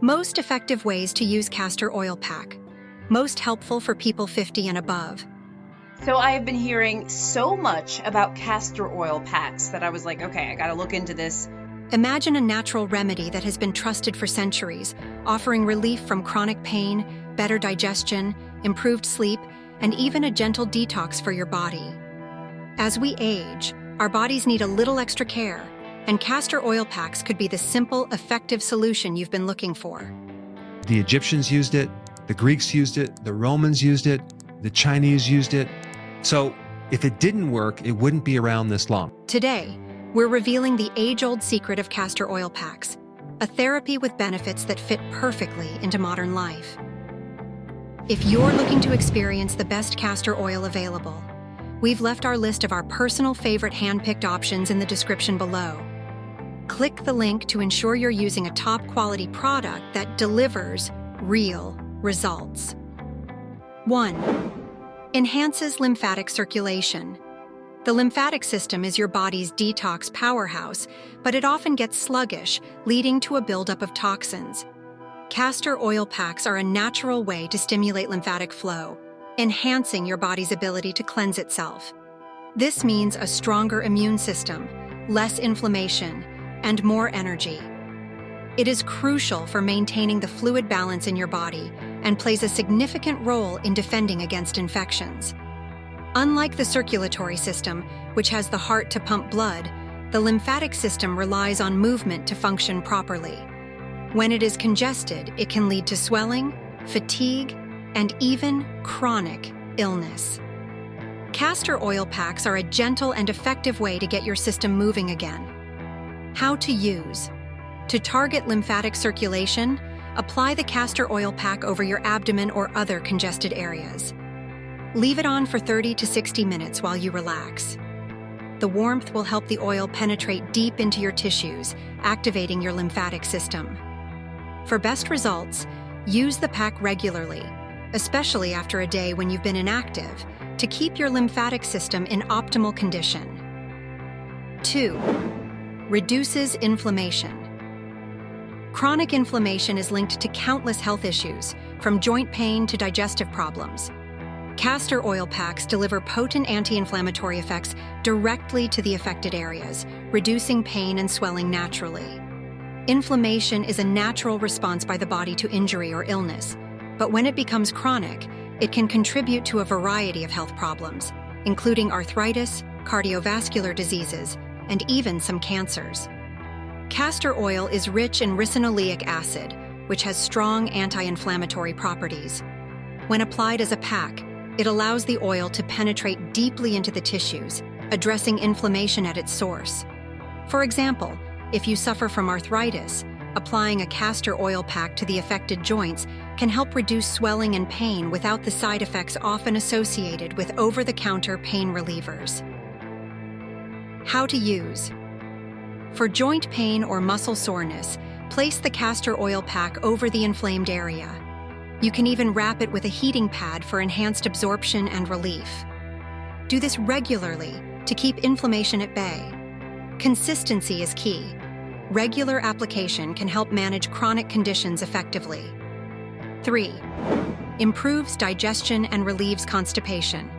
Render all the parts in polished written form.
Most effective ways to use castor oil pack. Most helpful for people 50 and above. So I have been hearing so much about castor oil packs that I was like, okay, I gotta look into this. Imagine a natural remedy that has been trusted for centuries, offering relief from chronic pain, better digestion, improved sleep, and even a gentle detox for your body. As we age, our bodies need a little extra care, and castor oil packs could be the simple, effective solution you've been looking for. The Egyptians used it, the Greeks used it, the Romans used it, the Chinese used it. So if it didn't work, it wouldn't be around this long. Today, we're revealing the age-old secret of castor oil packs, a therapy with benefits that fit perfectly into modern life. If you're looking to experience the best castor oil available, we've left our list of our personal favorite hand-picked options in the description below. Click the link to ensure you're using a top-quality product that delivers real results. 1. Enhances lymphatic circulation. The lymphatic system is your body's detox powerhouse, but it often gets sluggish, leading to a buildup of toxins. Castor oil packs are a natural way to stimulate lymphatic flow, enhancing your body's ability to cleanse itself. This means a stronger immune system, less inflammation, and more energy. It is crucial for maintaining the fluid balance in your body and plays a significant role in defending against infections. Unlike the circulatory system, which has the heart to pump blood, the lymphatic system relies on movement to function properly. When it is congested, it can lead to swelling, fatigue, and even chronic illness. Castor oil packs are a gentle and effective way to get your system moving again. How to use. To target lymphatic circulation, apply the castor oil pack over your abdomen or other congested areas. Leave it on for 30 to 60 minutes while you relax. The warmth will help the oil penetrate deep into your tissues, activating your lymphatic system. For best results, use the pack regularly, especially after a day when you've been inactive, to keep your lymphatic system in optimal condition. 2. Reduces inflammation. Chronic inflammation is linked to countless health issues, from joint pain to digestive problems. Castor oil packs deliver potent anti-inflammatory effects directly to the affected areas, reducing pain and swelling naturally. Inflammation is a natural response by the body to injury or illness, but when it becomes chronic, it can contribute to a variety of health problems, including arthritis, cardiovascular diseases, and even some cancers. Castor oil is rich in ricinoleic acid, which has strong anti-inflammatory properties. When applied as a pack, it allows the oil to penetrate deeply into the tissues, addressing inflammation at its source. For example, if you suffer from arthritis, applying a castor oil pack to the affected joints can help reduce swelling and pain without the side effects often associated with over-the-counter pain relievers. How to use. For joint pain or muscle soreness, place the castor oil pack over the inflamed area. You can even wrap it with a heating pad for enhanced absorption and relief. Do this regularly to keep inflammation at bay. Consistency is key. Regular application can help manage chronic conditions effectively. 3. Improves digestion and relieves constipation.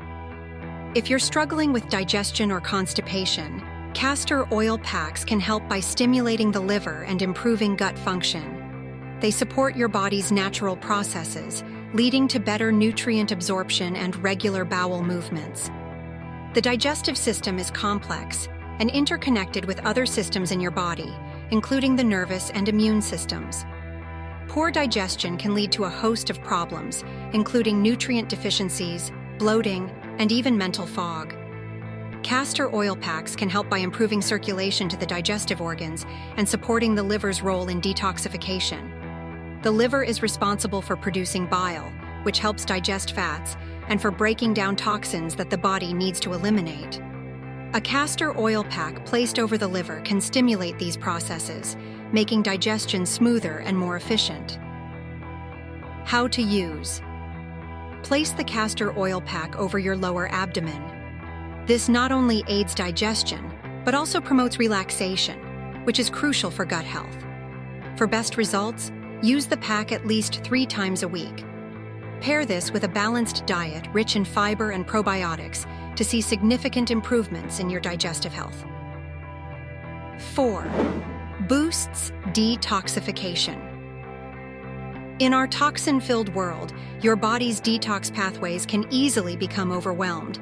If you're struggling with digestion or constipation, castor oil packs can help by stimulating the liver and improving gut function. They support your body's natural processes, leading to better nutrient absorption and regular bowel movements. The digestive system is complex and interconnected with other systems in your body, including the nervous and immune systems. Poor digestion can lead to a host of problems, including nutrient deficiencies, bloating, and even mental fog. Castor oil packs can help by improving circulation to the digestive organs and supporting the liver's role in detoxification. The liver is responsible for producing bile, which helps digest fats, and for breaking down toxins that the body needs to eliminate. A castor oil pack placed over the liver can stimulate these processes, making digestion smoother and more efficient. How to use. Place the castor oil pack over your lower abdomen. This not only aids digestion, but also promotes relaxation, which is crucial for gut health. For best results, Use the pack at least 3 times a week. Pair this with a balanced diet rich in fiber and probiotics to see significant improvements in your digestive health. 4. Boosts detoxification. In our toxin-filled world, your body's detox pathways can easily become overwhelmed.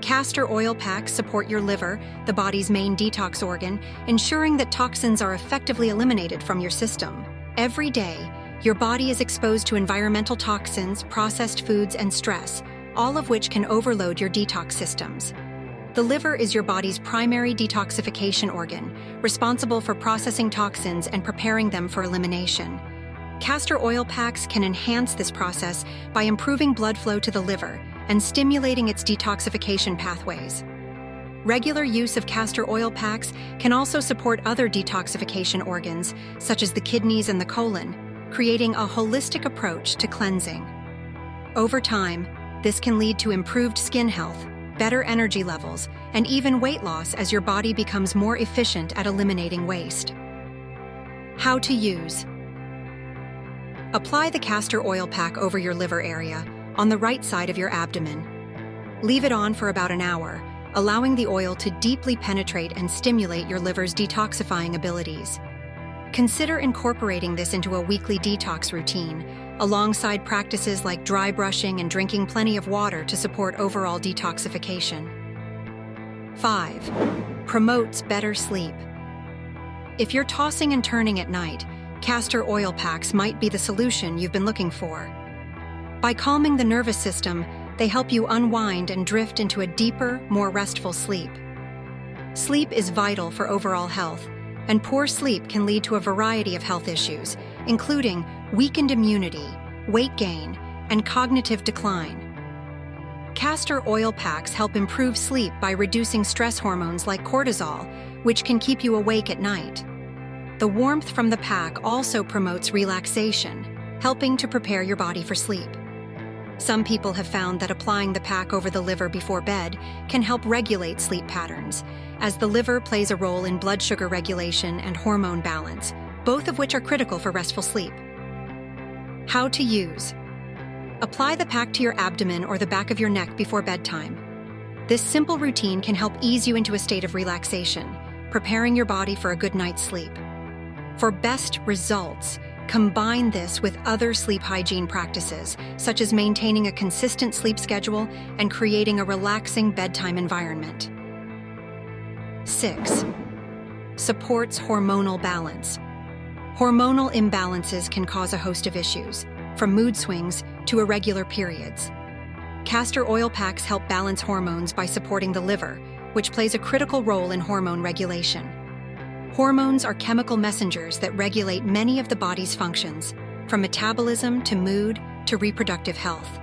Castor oil packs support your liver, the body's main detox organ, ensuring that toxins are effectively eliminated from your system. Every day, your body is exposed to environmental toxins, processed foods, and stress, all of which can overload your detox systems. The liver is your body's primary detoxification organ, responsible for processing toxins and preparing them for elimination. Castor oil packs can enhance this process by improving blood flow to the liver and stimulating its detoxification pathways. Regular use of castor oil packs can also support other detoxification organs, such as the kidneys and the colon, creating a holistic approach to cleansing. Over time, this can lead to improved skin health, better energy levels, and even weight loss as your body becomes more efficient at eliminating waste. How to use. Apply the castor oil pack over your liver area, on the right side of your abdomen. Leave it on for about an hour, allowing the oil to deeply penetrate and stimulate your liver's detoxifying abilities. Consider incorporating this into a weekly detox routine, alongside practices like dry brushing and drinking plenty of water to support overall detoxification. 5. Promotes better sleep. If you're tossing and turning at night, castor oil packs might be the solution you've been looking for. By calming the nervous system, they help you unwind and drift into a deeper, more restful sleep. Sleep is vital for overall health, and poor sleep can lead to a variety of health issues, including weakened immunity, weight gain, and cognitive decline. Castor oil packs help improve sleep by reducing stress hormones like cortisol, which can keep you awake at night. The warmth from the pack also promotes relaxation, helping to prepare your body for sleep. Some people have found that applying the pack over the liver before bed can help regulate sleep patterns, as the liver plays a role in blood sugar regulation and hormone balance, both of which are critical for restful sleep. How to use. Apply the pack to your abdomen or the back of your neck before bedtime. This simple routine can help ease you into a state of relaxation, preparing your body for a good night's sleep. For best results, combine this with other sleep hygiene practices, such as maintaining a consistent sleep schedule and creating a relaxing bedtime environment. 6. Supports hormonal balance. Hormonal imbalances can cause a host of issues, from mood swings to irregular periods. Castor oil packs help balance hormones by supporting the liver, which plays a critical role in hormone regulation. Hormones are chemical messengers that regulate many of the body's functions, from metabolism to mood to reproductive health.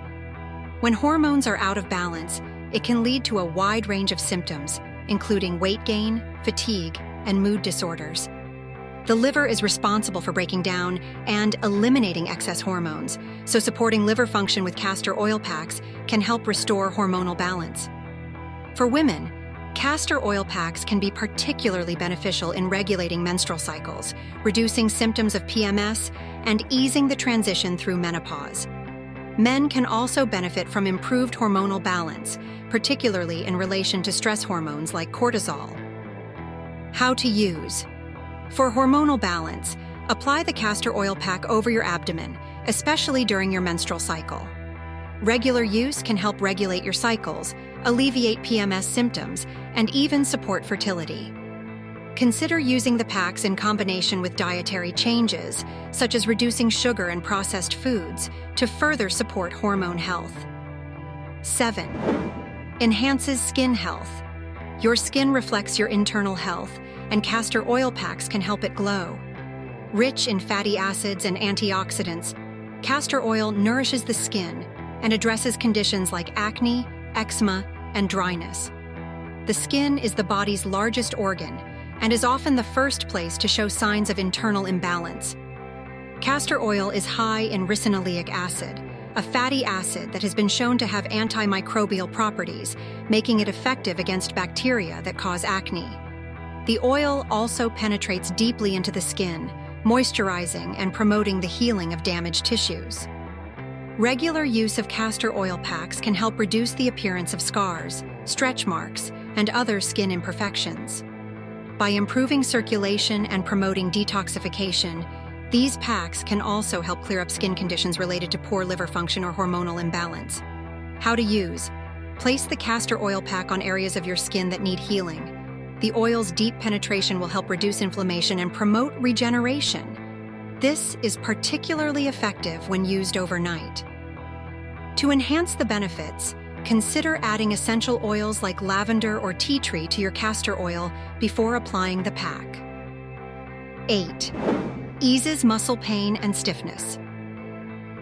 When hormones are out of balance, it can lead to a wide range of symptoms, including weight gain, fatigue, and mood disorders. The liver is responsible for breaking down and eliminating excess hormones, so supporting liver function with castor oil packs can help restore hormonal balance. For women, castor oil packs can be particularly beneficial in regulating menstrual cycles, reducing symptoms of PMS, and easing the transition through menopause. Men can also benefit from improved hormonal balance, particularly in relation to stress hormones like cortisol. How to use. For hormonal balance, apply the castor oil pack over your abdomen, especially during your menstrual cycle. Regular use can help regulate your cycles, alleviate PMS symptoms, and even support fertility. Consider using the packs in combination with dietary changes, such as reducing sugar and processed foods, to further support hormone health. 7. Enhances skin health. Your skin reflects your internal health, and castor oil packs can help it glow. Rich in fatty acids and antioxidants, castor oil nourishes the skin and addresses conditions like acne, eczema, and dryness. The skin is the body's largest organ and is often the first place to show signs of internal imbalance. Castor oil is high in ricinoleic acid, a fatty acid that has been shown to have antimicrobial properties, making it effective against bacteria that cause acne. The oil also penetrates deeply into the skin, moisturizing and promoting the healing of damaged tissues. Regular use of castor oil packs can help reduce the appearance of scars, stretch marks, and other skin imperfections. By improving circulation and promoting detoxification, these packs can also help clear up skin conditions related to poor liver function or hormonal imbalance. How to use: place the castor oil pack on areas of your skin that need healing. The oil's deep penetration will help reduce inflammation and promote regeneration. This is particularly effective when used overnight. To enhance the benefits, consider adding essential oils like lavender or tea tree to your castor oil before applying the pack. 8. Eases muscle pain and stiffness.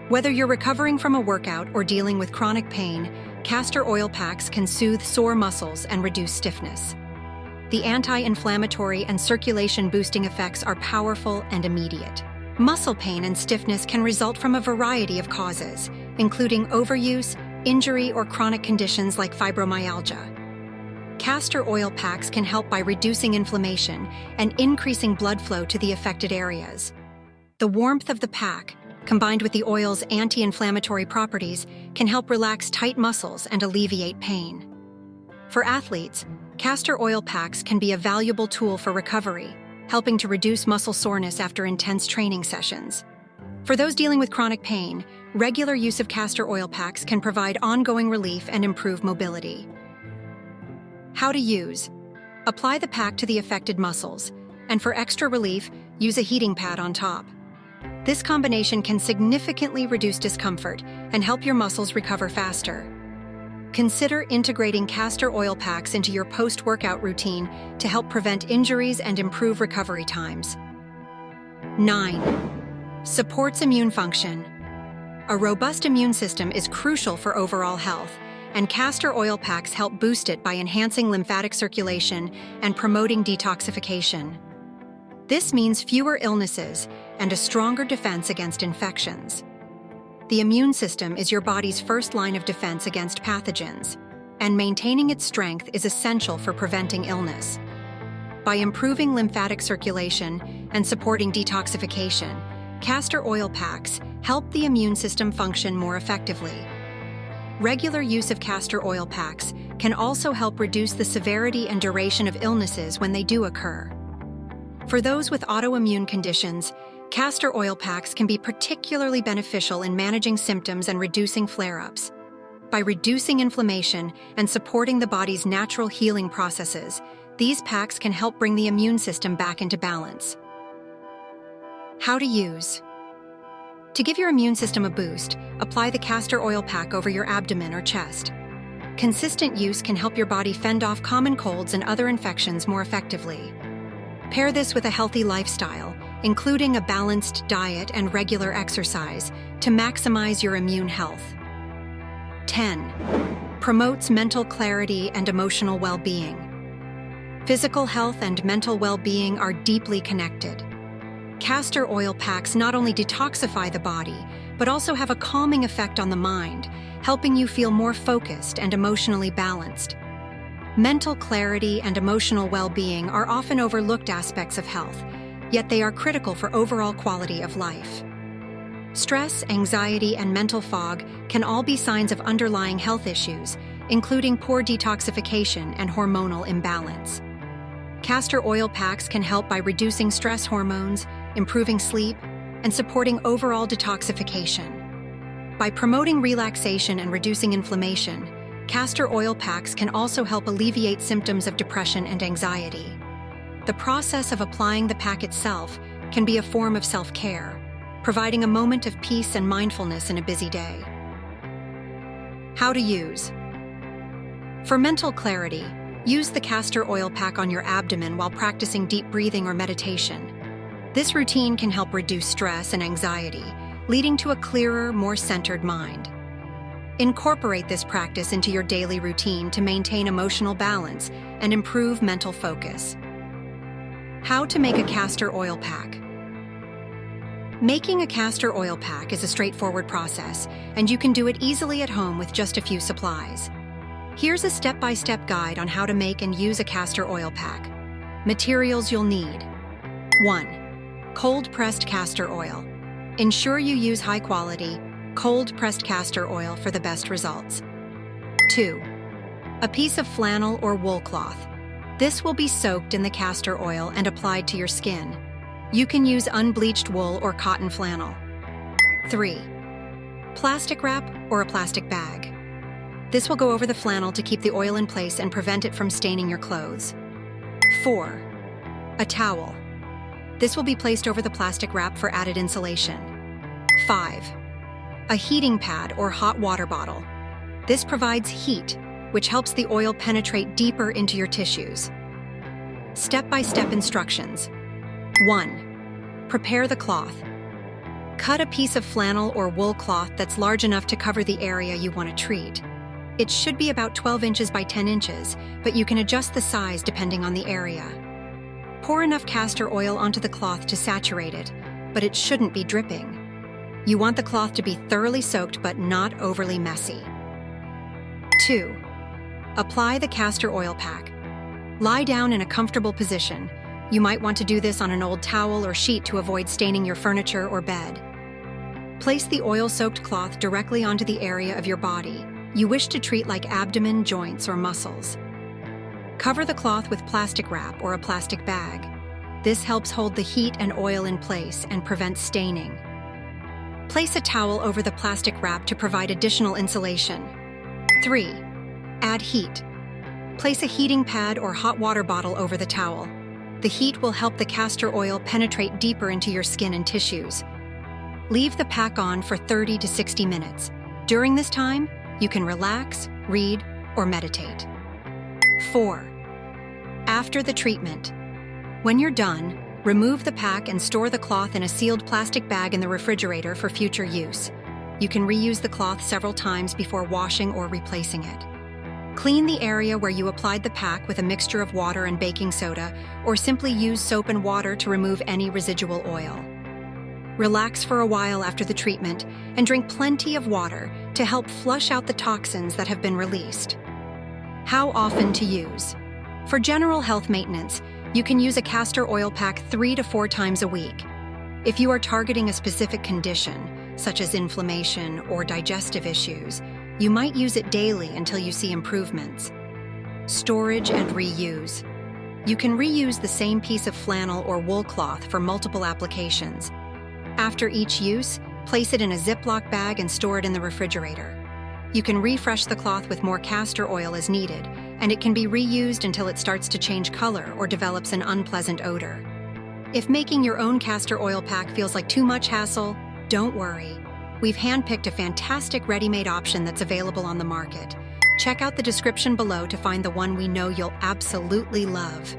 Whether you're recovering from a workout or dealing with chronic pain, castor oil packs can soothe sore muscles and reduce stiffness. The anti-inflammatory and circulation-boosting effects are powerful and immediate. Muscle pain and stiffness can result from a variety of causes, including overuse, injury, or chronic conditions like fibromyalgia. Castor oil packs can help by reducing inflammation and increasing blood flow to the affected areas. The warmth of the pack, combined with the oil's anti-inflammatory properties, can help relax tight muscles and alleviate pain. For athletes, castor oil packs can be a valuable tool for recovery, helping to reduce muscle soreness after intense training sessions. For those dealing with chronic pain, regular use of castor oil packs can provide ongoing relief and improve mobility. How to use: apply the pack to the affected muscles, and for extra relief, use a heating pad on top. This combination can significantly reduce discomfort and help your muscles recover faster. Consider integrating castor oil packs into your post-workout routine to help prevent injuries and improve recovery times. 9. Supports immune function. A robust immune system is crucial for overall health, and castor oil packs help boost it by enhancing lymphatic circulation and promoting detoxification. This means fewer illnesses and a stronger defense against infections. The immune system is your body's first line of defense against pathogens, and maintaining its strength is essential for preventing illness. By improving lymphatic circulation and supporting detoxification, castor oil packs help the immune system function more effectively. Regular use of castor oil packs can also help reduce the severity and duration of illnesses when they do occur. For those with autoimmune conditions, castor oil packs can be particularly beneficial in managing symptoms and reducing flare-ups. By reducing inflammation and supporting the body's natural healing processes, these packs can help bring the immune system back into balance. How to use: to give your immune system a boost, apply the castor oil pack over your abdomen or chest. Consistent use can help your body fend off common colds and other infections more effectively. Pair this with a healthy lifestyle, including a balanced diet and regular exercise, to maximize your immune health. 10. Promotes mental clarity and emotional well-being. Physical health and mental well-being are deeply connected. Castor oil packs not only detoxify the body, but also have a calming effect on the mind, helping you feel more focused and emotionally balanced. Mental clarity and emotional well-being are often overlooked aspects of health, yet they are critical for overall quality of life. Stress, anxiety, and mental fog can all be signs of underlying health issues, including poor detoxification and hormonal imbalance. Castor oil packs can help by reducing stress hormones, improving sleep, and supporting overall detoxification. By promoting relaxation and reducing inflammation, castor oil packs can also help alleviate symptoms of depression and anxiety. The process of applying the pack itself can be a form of self-care, providing a moment of peace and mindfulness in a busy day. How to use: for mental clarity, use the castor oil pack on your abdomen while practicing deep breathing or meditation. This routine can help reduce stress and anxiety, leading to a clearer, more centered mind. Incorporate this practice into your daily routine to maintain emotional balance and improve mental focus. How to make a castor oil pack. Making a castor oil pack is a straightforward process, and you can do it easily at home with just a few supplies. Here's a step-by-step guide on how to make and use a castor oil pack. Materials you'll need. 1. Cold-pressed castor oil. Ensure you use high-quality, cold-pressed castor oil for the best results. 2. A piece of flannel or wool cloth. This will be soaked in the castor oil and applied to your skin. You can use unbleached wool or cotton flannel. 3. Plastic wrap or a plastic bag. This will go over the flannel to keep the oil in place and prevent it from staining your clothes. 4. A towel. This will be placed over the plastic wrap for added insulation. 5. A heating pad or hot water bottle. This provides heat, which helps the oil penetrate deeper into your tissues. Step-by-step instructions. 1. Prepare the cloth. Cut a piece of flannel or wool cloth that's large enough to cover the area you want to treat. It should be about 12 inches by 10 inches, but you can adjust the size depending on the area. Pour enough castor oil onto the cloth to saturate it, but it shouldn't be dripping. You want the cloth to be thoroughly soaked but not overly messy. 2. Apply the castor oil pack. Lie down in a comfortable position. You might want to do this on an old towel or sheet to avoid staining your furniture or bed. Place the oil-soaked cloth directly onto the area of your body you wish to treat, like abdomen, joints, or muscles. Cover the cloth with plastic wrap or a plastic bag. This helps hold the heat and oil in place and prevents staining. Place a towel over the plastic wrap to provide additional insulation. 3. Add heat. Place a heating pad or hot water bottle over the towel. The heat will help the castor oil penetrate deeper into your skin and tissues. Leave the pack on for 30 to 60 minutes. During this time, you can relax, read, or meditate. 4. After the treatment. When you're done, remove the pack and store the cloth in a sealed plastic bag in the refrigerator for future use. You can reuse the cloth several times before washing or replacing it. Clean the area where you applied the pack with a mixture of water and baking soda, or simply use soap and water to remove any residual oil. Relax for a while after the treatment and drink plenty of water to help flush out the toxins that have been released. How often to use? For general health maintenance, you can use a castor oil pack 3 to 4 times a week. If you are targeting a specific condition, such as inflammation or digestive issues, you might use it daily until you see improvements. Storage and reuse. You can reuse the same piece of flannel or wool cloth for multiple applications. After each use, place it in a Ziploc bag and store it in the refrigerator. You can refresh the cloth with more castor oil as needed, and it can be reused until it starts to change color or develops an unpleasant odor. If making your own castor oil pack feels like too much hassle, don't worry. We've handpicked a fantastic ready-made option that's available on the market. Check out the description below to find the one we know you'll absolutely love.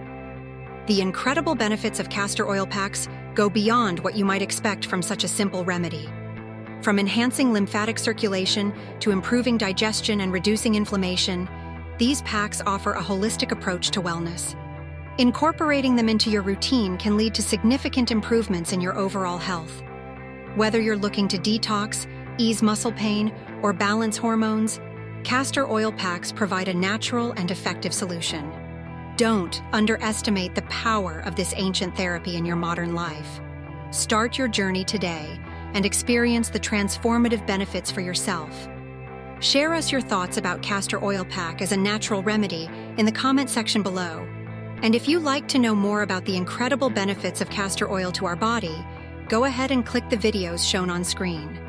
The incredible benefits of castor oil packs go beyond what you might expect from such a simple remedy. From enhancing lymphatic circulation to improving digestion and reducing inflammation, these packs offer a holistic approach to wellness. Incorporating them into your routine can lead to significant improvements in your overall health. Whether you're looking to detox, ease muscle pain, or balance hormones, castor oil packs provide a natural and effective solution. Don't underestimate the power of this ancient therapy in your modern life. Start your journey today and experience the transformative benefits for yourself. Share us your thoughts about castor oil pack as a natural remedy in the comment section below. And if you'd like to know more about the incredible benefits of castor oil to our body, go ahead and click the videos shown on screen.